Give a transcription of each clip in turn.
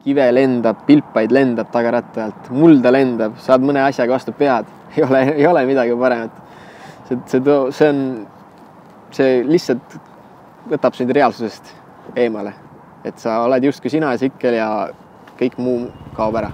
kive lendab, pilpaid lendab tagaratta alt, mulda lendab, saad mõne asjaga vastu pead. Ei ole midagi paremat. See lihtsalt võtab sind reaalsusest eemale. Et sa oled justkui sina ja tsikkel ja kõik muu kaob ära.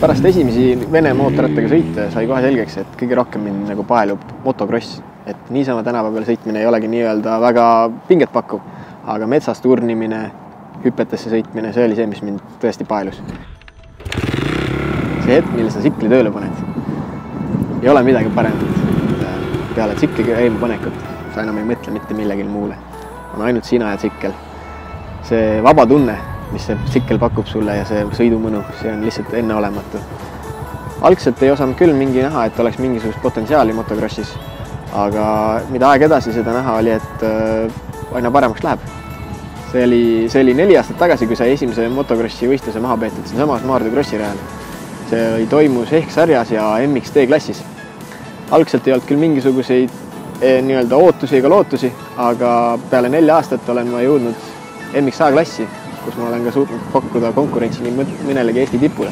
Pärast esimesi Vene mootorrattaga sõite sai kohe selgeks, et kõige rohkem mind nagu paelub motocross. Et niisama tänava peal sõitmine ei olegi nii-öelda väga pinget pakkuv, aga metsas turnimine, hüpetesse sõitmine, see oli see, mis mind tõesti paelus. See hetk, mille sa tsikli tööle paned, ei ole midagi paremat. Peale tsikli käima panekut sa enam ei mõtle mitte millegil muule. On ainult sina ja tsikkel. See vaba tunne, mis see tsikkel pakub sulle ja see sõidumõnu, see on lihtsalt enneolematu. Algselt ei osanud küll mingi näha, et oleks mingisugust potentsiaali motocrossis, aga mida aeg edasi seda näha oli, et aina paremaks läheb. See oli 4 aastat tagasi, kui sai esimese motocrossi võistluse maha peetud siin samas Maardu Krossi rajal. See toimus HEX-sarjas ja MXT klassis. Algselt ei olnud küll mingisuguseid nii-öelda ootusi ega lootusi, aga peale 4 aastat olen ma jõudnud MXA klassi, kus ma olen ka suutnud pakkuda konkurentsi nii mõnelegi Eesti tipule.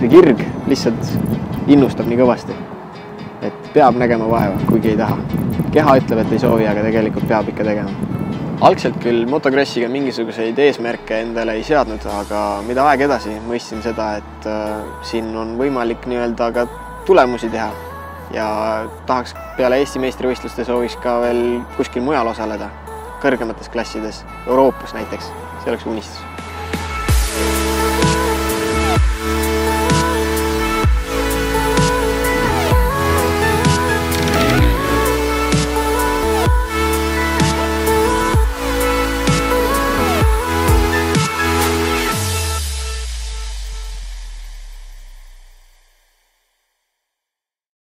See kirg lihtsalt innustab nii kõvasti, et peab nägema vaeva, kuigi ei taha. Keha ütleb, et ei soovi, aga tegelikult peab ikka tegema. Algselt küll motocrossiga mingisuguseid eesmärke endale ei seadnud, aga mida aeg edasi mõistsin seda, et siin on võimalik nii-öelda ka tulemusi teha ja tahaks peale Eesti meistrivõistluste sooviks ka veel kuskil mujal osaleda, kõrgemates klassides, Euroopas näiteks, see oleks unistus.